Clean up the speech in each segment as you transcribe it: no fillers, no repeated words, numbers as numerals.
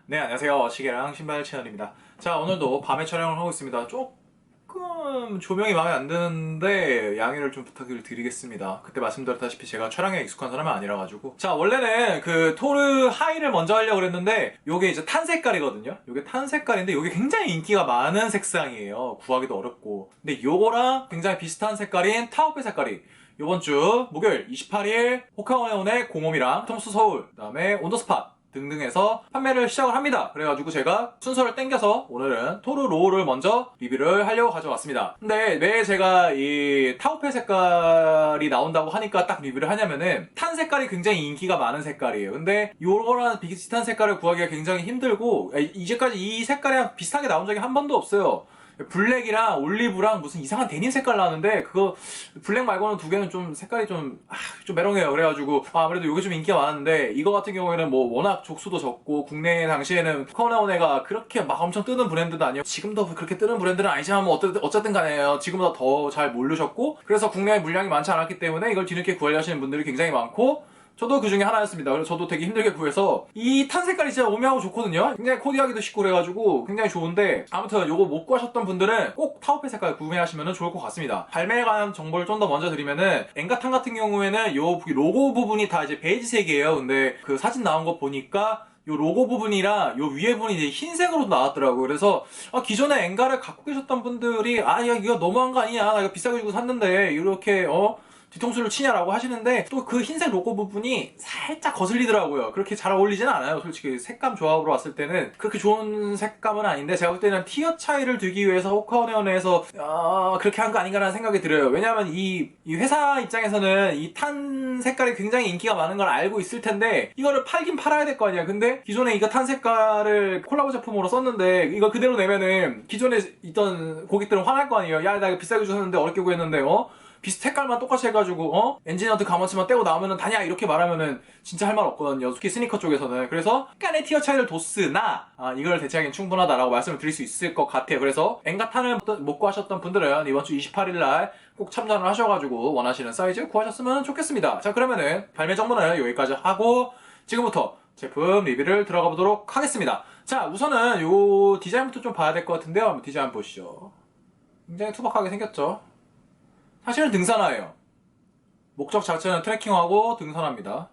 네, 안녕하세요. 시계랑 신발 채널입니다. 자, 오늘도 밤에 촬영을 하고 있습니다. 조금 조명이 마음에 안 드는데 양해를 좀 부탁을 드리겠습니다. 그때 말씀드렸다시피 제가 촬영에 익숙한 사람은 아니라가지고. 자, 원래는 그 토르 하이를 먼저 하려고 그랬는데 요게 이제 탄 색깔이거든요. 요게 탄 색깔인데 요게 굉장히 인기가 많은 색상이에요. 구하기도 어렵고. 근데 요거랑 굉장히 비슷한 색깔인 타오페 색깔이 요번 주 목요일 28일 호카오네온의 공홈이랑 통수 서울, 그 다음에 온더스팟 등등해서 판매를 시작을 합니다. 그래가지고 제가 순서를 땡겨서 오늘은 토르 로우를 먼저 리뷰를 하려고 가져왔습니다. 근데 왜 제가 이 타오페 색깔이 나온다고 하니까 딱 리뷰를 하냐면은 탄 색깔이 굉장히 인기가 많은 색깔이에요. 근데 요거랑 비슷한 색깔을 구하기가 굉장히 힘들고 이제까지 이 색깔이랑 비슷하게 나온 적이 한 번도 없어요. 블랙이랑 올리브랑 무슨 이상한 데님 색깔 나왔는데 그거 블랙 말고는 두 개는 좀 색깔이 좀 매렁해요. 그래가지고 아무래도 이게 좀 인기가 많은데 이거 같은 경우에는 뭐 워낙 족수도 적고 국내 당시에는 코카오네온가 그렇게 막 엄청 뜨는 브랜드도 아니에요. 지금도 그렇게 뜨는 브랜드는 아니지만 뭐 어쨌든 간에요. 지금보다 더 잘 모르셨고 그래서 국내에 물량이 많지 않았기 때문에 이걸 뒤늦게 구하려 하시는 분들이 굉장히 많고 저도 그 중에 하나였습니다. 그래서 저도 되게 힘들게 구해서 이 탄 색깔이 진짜 오묘하고 좋거든요. 굉장히 코디하기도 쉽고 그래가지고 굉장히 좋은데 아무튼 요거 못 구하셨던 분들은 꼭 타오페 색깔 구매하시면 좋을 것 같습니다. 발매에 관한 정보를 좀 더 먼저 드리면은 엔가탄 같은 경우에는 요 로고 부분이 다 이제 베이지색이에요. 근데 그 사진 나온 거 보니까 요 로고 부분이랑 요 위에 부분이 이제 흰색으로 나왔더라고요. 그래서 기존에 엔가를 갖고 계셨던 분들이 야 이거 너무한 거 아니냐, 나 이거 비싸게 주고 샀는데 이렇게 뒤통수를 치냐라고 하시는데 또 그 흰색 로고 부분이 살짝 거슬리더라고요. 그렇게 잘 어울리진 않아요. 솔직히 색감 조합으로 왔을 때는 그렇게 좋은 색감은 아닌데 제가 볼 때는 티어 차이를 두기 위해서 호카오네온에서 그렇게 한 거 아닌가라는 생각이 들어요. 왜냐하면 이 회사 입장에서는 이 탄 색깔이 굉장히 인기가 많은 걸 알고 있을 텐데 이거를 팔긴 팔아야 될 거 아니야. 근데 기존에 이거 탄 색깔을 콜라보 제품으로 썼는데 이거 그대로 내면은 기존에 있던 고객들은 화날 거 아니에요. 야, 나 이거 비싸게 주셨는데 어렵게 구했는데 비슷 색깔만 똑같이 해가지고 엔진어드 가마치만 떼고 나오면은 다냐 이렇게 말하면은 진짜 할 말 없거든요. 특히 스니커 쪽에서는. 그래서 약간의 티어 차이를 뒀으나 이걸 대체하기엔 충분하다라고 말씀을 드릴 수 있을 것 같아요. 그래서 엔가탄을 못 구하셨던 분들은 이번 주 28일날 꼭 참전을 하셔가지고 원하시는 사이즈 구하셨으면 좋겠습니다. 자, 그러면은 발매 정보는 여기까지 하고 지금부터 제품 리뷰를 들어가 보도록 하겠습니다. 자, 우선은 요 디자인부터 좀 봐야 될 것 같은데요. 한번 디자인 보시죠. 굉장히 투박하게 생겼죠. 사실은 등산화예요. 목적 자체는 트레킹하고 등산화입니다.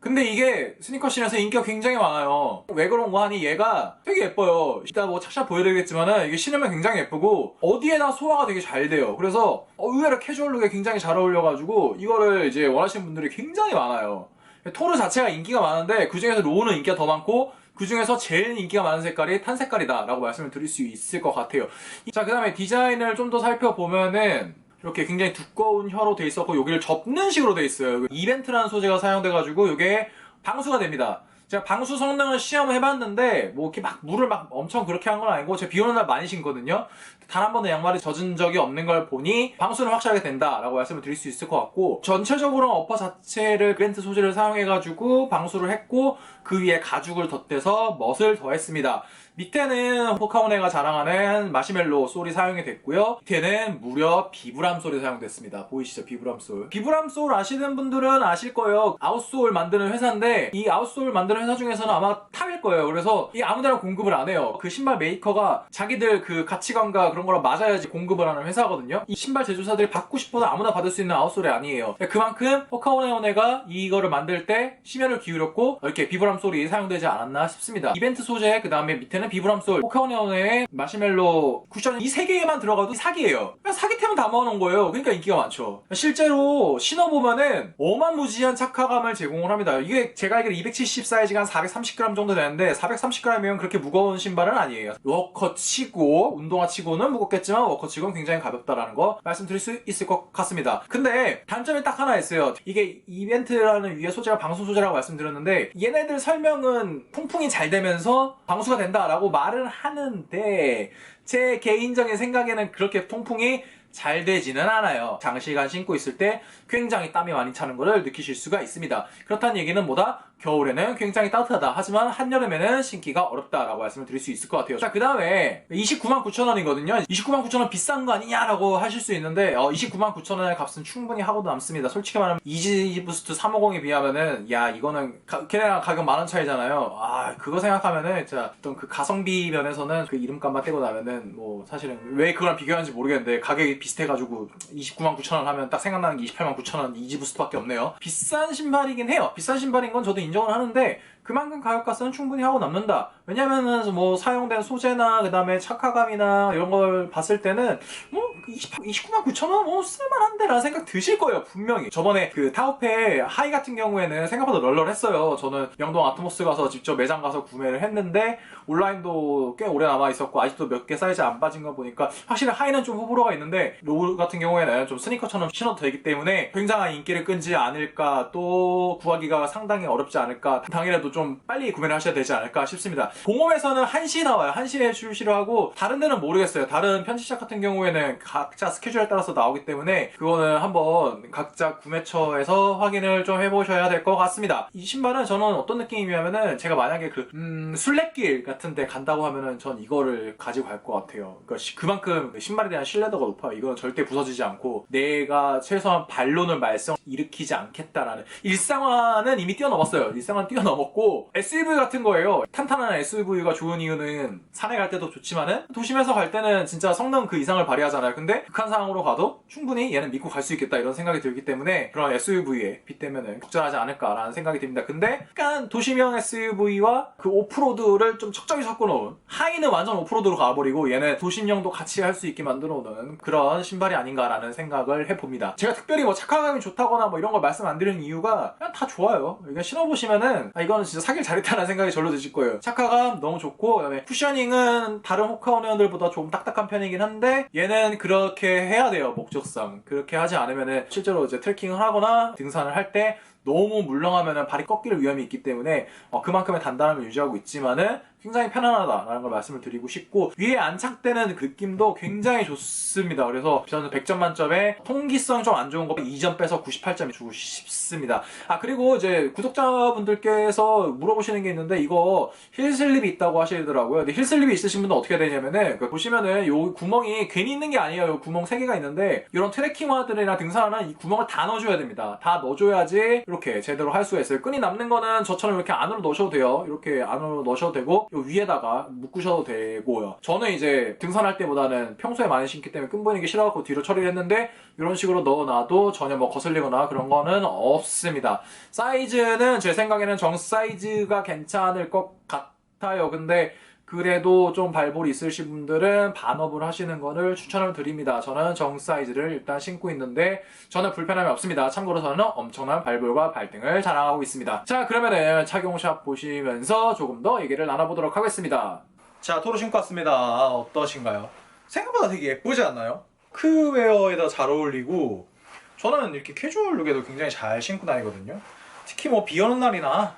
근데 이게 스니커씬에서 인기가 굉장히 많아요. 왜 그런가 하니 얘가 되게 예뻐요. 이따 뭐 착샷 보여드리겠지만은 이게 신으면 굉장히 예쁘고 어디에나 소화가 되게 잘 돼요. 그래서 의외로 캐주얼룩에 굉장히 잘 어울려가지고 이거를 이제 원하시는 분들이 굉장히 많아요. 토르 자체가 인기가 많은데 그 중에서 로우는 인기가 더 많고 그 중에서 제일 인기가 많은 색깔이 탄 색깔이다 라고 말씀을 드릴 수 있을 것 같아요. 자, 그 다음에 디자인을 좀 더 살펴보면은 이렇게 굉장히 두꺼운 혀로 돼 있었고 여기를 접는 식으로 돼 있어요. 이벤트라는 소재가 사용돼가지고 이게 방수가 됩니다. 제가 방수 성능을 시험을 해봤는데 뭐 이렇게 막 물을 막 엄청 그렇게 한 건 아니고 제가 비 오는 날 많이 신거든요. 단 한 번도 양말이 젖은 적이 없는 걸 보니 방수는 확실하게 된다라고 말씀을 드릴 수 있을 것 같고 전체적으로 어퍼 자체를 그랜트 소재를 사용해가지고 방수를 했고 그 위에 가죽을 덧대서 멋을 더했습니다. 밑에는 호카오네가 자랑하는 마시멜로 솔이 사용이 됐고요. 밑에는 무려 비브람 솔이 사용됐습니다. 보이시죠? 비브람 솔. 비브람 솔 아시는 분들은 아실 거예요. 아웃솔 만드는 회사인데 이 아웃솔 만드는 회사 중에서는 아마 탑일 거예요. 그래서 이 아무데나 공급을 안 해요. 그 신발 메이커가 자기들 그 가치관과 그런 거랑 맞아야지 공급을 하는 회사거든요. 이 신발 제조사들이 받고 싶어서 아무나 받을 수 있는 아웃솔이 아니에요. 그만큼 호카오네가 이거를 만들 때 심혈을 기울였고 이렇게 비브람 솔이 사용되지 않았나 싶습니다. 이벤트 소재, 그 다음에 밑에는 비브람솔, 호카오네온의 마시멜로 쿠션 이 세 개만 들어가도 사기예요. 그냥 사기템은 다 모아놓은 거예요. 그러니까 인기가 많죠. 실제로 신어보면은 어마무지한 착화감을 제공을 합니다. 이게 제가 알기로 270 사이즈가 한 430g 정도 되는데 430g이면 그렇게 무거운 신발은 아니에요. 워커 치고 운동화 치고는 무겁겠지만 워커 치고는 굉장히 가볍다라는 거 말씀드릴 수 있을 것 같습니다. 근데 단점이 딱 하나 있어요. 이게 이벤트라는 위에 소재가 방수 소재라고 말씀드렸는데 얘네들 설명은 통풍이 잘 되면서 방수가 된다라고 말을 하는데 제 개인적인 생각에는 그렇게 통풍이 잘 되지는 않아요. 장시간 신고 있을 때 굉장히 땀이 많이 차는 것을 느끼실 수가 있습니다. 그렇다는 얘기는 뭐다? 겨울에는 굉장히 따뜻하다. 하지만 한여름에는 신기가 어렵다라고 말씀을 드릴 수 있을 것 같아요. 자, 그 다음에 299,000원이거든요. 299,000원 비싼 거 아니냐라고 하실 수 있는데 299,000원의 값은 충분히 하고도 남습니다. 솔직히 말하면 이지 부스트 350에 비하면은 야 이거는 걔네랑 가격 10,000원 차이잖아요. 아 그거 생각하면은 진짜 어떤 그 가성비 면에서는 그 이름값만 떼고 나면은 뭐 사실은 왜 그거랑 비교하는지 모르겠는데 가격이 비슷해가지고 299,000원 하면 딱 생각나는 게 289,000원 이지 부스트밖에 없네요. 비싼 신발이긴 해요. 비싼 신발인 건 저도 인정을 하는데 그만큼 가격가스는 충분히 하고 남는다. 왜냐면은 뭐 사용된 소재나 그 다음에 착화감이나 이런 걸 봤을 때는 뭐 299,000원 뭐 쓸만한데 라는 생각 드실 거예요 분명히. 저번에 그 타오페 하이 같은 경우에는 생각보다 널널했어요. 저는 영동 아트모스 가서 직접 매장 가서 구매를 했는데 온라인도 꽤 오래 남아있었고 아직도 몇 개 사이즈 안 빠진 거 보니까 확실히 하이는 좀 호불호가 있는데 로우 같은 경우에는 좀 스니커처럼 신어도 되기 때문에 굉장한 인기를 끈지 않을까, 또 구하기가 상당히 어렵지 않을까, 당일에도 좀 빨리 구매를 하셔야 되지 않을까 싶습니다. 공홈에서는 1시에 나와요. 1시에 출시를 하고 다른 데는 모르겠어요. 다른 편집샵 같은 경우에는 각자 스케줄에 따라서 나오기 때문에 그거는 한번 각자 구매처에서 확인을 좀 해보셔야 될 것 같습니다. 이 신발은 저는 어떤 느낌이냐면은 제가 만약에 그 순례길 같은 데 간다고 하면은 전 이거를 가지고 갈 것 같아요. 그러니까 그만큼 신발에 대한 신뢰도가 높아요. 이거는 절대 부서지지 않고 내가 최소한 반론을 말썽 일으키지 않겠다라는, 일상화는 이미 뛰어넘었어요. 일상화는 뛰어넘었고 SUV 같은 거예요. 탄탄한 SUV가 좋은 이유는 산에 갈 때도 좋지만은 도심에서 갈 때는 진짜 성능 그 이상을 발휘하잖아요. 근데 극한 상황으로 가도 충분히 얘는 믿고 갈 수 있겠다 이런 생각이 들기 때문에 그런 SUV에 빗대면은 적절하지 않을까라는 생각이 듭니다. 근데 약간 도심형 SUV와 그 오프로드를 좀 적절히 섞어놓은, 하이는 완전 오프로드로 가버리고 얘는 도심형도 같이 할 수 있게 만들어 놓은 그런 신발이 아닌가라는 생각을 해봅니다. 제가 특별히 뭐 착화감이 좋다거나 뭐 이런 걸 말씀 안 드리는 이유가 그냥 다 좋아요. 그러니까 신어보시면은 이거는 진짜 사길 잘했다는 생각이 절로 드실 거예요. 착화감 너무 좋고, 그다음에 쿠셔닝은 다른 호카오네어들보다 조금 딱딱한 편이긴 한데 얘는 그렇게 해야 돼요. 목적상 그렇게 하지 않으면은 실제로 이제 트레킹을 하거나 등산을 할 때 너무 물렁하면은 발이 꺾일 위험이 있기 때문에 그만큼의 단단함을 유지하고 있지만은 굉장히 편안하다라는 걸 말씀을 드리고 싶고, 위에 안착되는 그 느낌도 굉장히 좋습니다. 그래서 저는 100점 만점에 통기성 좀 안 좋은 거 2점 빼서 98점 주고 싶습니다. 그리고 이제 구독자분들께서 물어보시는 게 있는데 이거 힐슬립이 있다고 하시더라고요. 근데 힐슬립이 있으신 분은 어떻게 되냐면은 보시면은 요 구멍이 괜히 있는 게 아니에요. 요 구멍 3개가 있는데 이런 트레킹화들이나 등산화는 이 구멍을 다 넣어줘야 됩니다. 다 넣어줘야지 이렇게 제대로 할 수가 있어요. 끈이 남는 거는 저처럼 이렇게 안으로 넣으셔도 돼요. 이렇게 안으로 넣으셔도 되고 요 위에다가 묶으셔도 되고요. 저는 이제 등산할 때보다는 평소에 많이 신기 때문에 끈 보이는 게 싫어갖고 뒤로 처리를 했는데 이런 식으로 넣어놔도 전혀 뭐 거슬리거나 그런 거는 없습니다. 사이즈는 제 생각에는 정 사이즈가 괜찮을 것 같아요. 근데 그래도 좀 발볼이 있으신 분들은 반업을 하시는 거를 추천을 드립니다. 저는 정 사이즈를 일단 신고 있는데 저는 불편함이 없습니다. 참고로 저는 엄청난 발볼과 발등을 자랑하고 있습니다. 자, 그러면은 착용샷 보시면서 조금 더 얘기를 나눠보도록 하겠습니다. 자, 토로 신고 왔습니다. 어떠신가요? 생각보다 되게 예쁘지 않나요? 크웨어에다 잘 어울리고 저는 이렇게 캐주얼 룩에도 굉장히 잘 신고 다니거든요. 특히 뭐 비 오는 날이나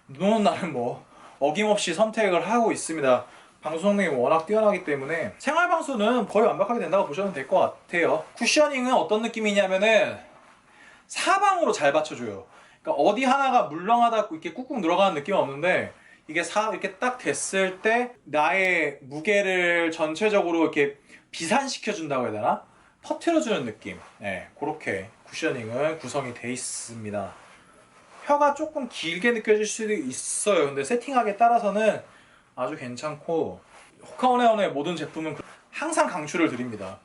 눈 오는 날은 뭐 어김없이 선택을 하고 있습니다. 방수 성능이 워낙 뛰어나기 때문에 생활 방수는 거의 완벽하게 된다고 보셔도 될 것 같아요. 쿠셔닝은 어떤 느낌이냐면은 사방으로 잘 받쳐줘요. 그러니까 어디 하나가 물렁하다 이렇게 꾹꾹 들어가는 느낌은 없는데 이게 이렇게 딱 됐을 때 나의 무게를 전체적으로 이렇게 비산시켜준다고 해야 되나? 퍼트려주는 느낌. 네, 그렇게 쿠셔닝은 구성이 돼 있습니다. 혀가 조금 길게 느껴질 수도 있어요. 근데 세팅하기에 따라서는 아주 괜찮고, 호카오네온의 모든 제품은 항상 강추를 드립니다.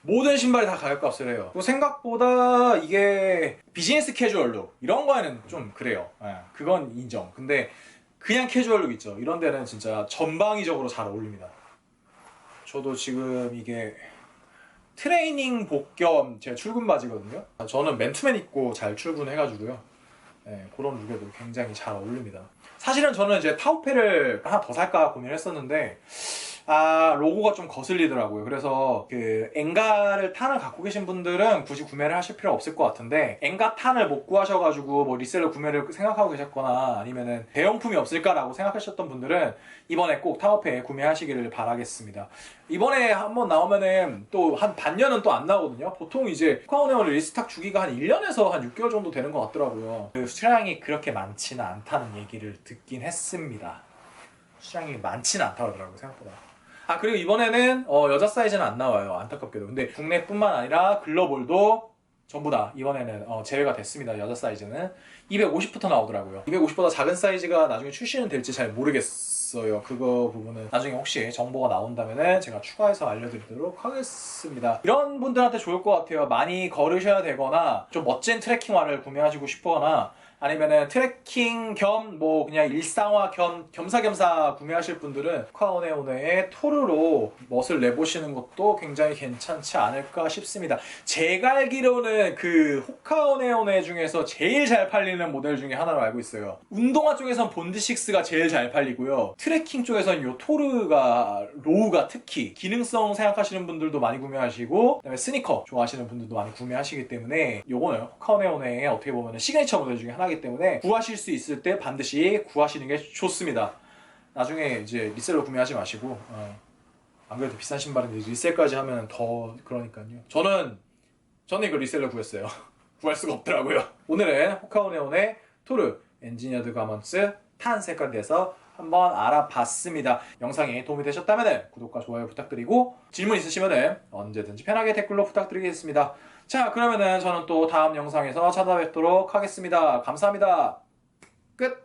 모든 신발이 다 가격값을 해요. 또 생각보다 이게 비즈니스 캐주얼 룩 이런 거에는 좀 그래요. 그건 인정. 근데 그냥 캐주얼 룩 있죠. 이런 데는 진짜 전방위적으로 잘 어울립니다. 저도 지금 이게 트레이닝복 겸 제 출근 바지거든요. 저는 맨투맨 입고 잘 출근해가지고요. 네, 그런 룩에도 굉장히 잘 어울립니다. 사실은 저는 이제 타오페를 하나 더 살까 고민을 했었는데 로고가 좀 거슬리더라고요. 그래서 그 엔가를 탄을 갖고 계신 분들은 굳이 구매를 하실 필요 없을 것 같은데, 엔가 탄을 못 구하셔가지고 뭐 리셀러 구매를 생각하고 계셨거나 아니면은 대용품이 없을까라고 생각하셨던 분들은 이번에 꼭 탐험페에 구매하시기를 바라겠습니다. 이번에 한번 나오면은 또 한 반년은 또 안 나오거든요. 보통 이제 후카오네온 리스탁 주기가 한 1년에서 한 6개월 정도 되는 것 같더라고요. 그 수량이 그렇게 많지는 않다는 얘기를 듣긴 했습니다. 수량이 많지는 않다고 하더라고요, 생각보다. 그리고 이번에는 여자 사이즈는 안 나와요, 안타깝게도. 근데 국내뿐만 아니라 글로벌도 전부 다 이번에는 제외가 됐습니다. 여자 사이즈는 250부터 나오더라고요. 250보다 작은 사이즈가 나중에 출시는 될지 잘 모르겠어요. 그거 부분은 나중에 혹시 정보가 나온다면 제가 추가해서 알려드리도록 하겠습니다. 이런 분들한테 좋을 것 같아요. 많이 걸으셔야 되거나 좀 멋진 트레킹화를 구매하시고 싶거나 아니면은 트레킹 겸 뭐 그냥 일상화 겸 겸사겸사 구매하실 분들은 후카오네오네의 토르로 멋을 내보시는 것도 굉장히 괜찮지 않을까 싶습니다. 제가 알기로는 그 후카오네오네 중에서 제일 잘 팔리는 모델 중에 하나로 알고 있어요. 운동화 쪽에선 본드6가 제일 잘 팔리고요. 트레킹 쪽에선 요 토르가, 로우가 특히 기능성 생각하시는 분들도 많이 구매하시고, 그다음에 스니커 좋아하시는 분들도 많이 구매하시기 때문에 요거는 후카오네오네의 어떻게 보면 시그니처 모델 중에 하나이기 때문에 구하실 수 있을 때 반드시 구하시는 게 좋습니다. 나중에 이제 리셀로 구매하지 마시고, 안 그래도 비싼 신발인데 리셀까지 하면 더 그러니까요. 저는 이거 리셀로 구했어요. 구할 수가 없더라고요. 오늘은 후카오네온의 토르 엔지니어드 가먼츠 탄 색깔에 대해서 한번 알아봤습니다. 영상이 도움이 되셨다면 구독과 좋아요 부탁드리고, 질문 있으시면 언제든지 편하게 댓글로 부탁드리겠습니다. 자, 그러면은 저는 또 다음 영상에서 찾아뵙도록 하겠습니다. 감사합니다. 끝!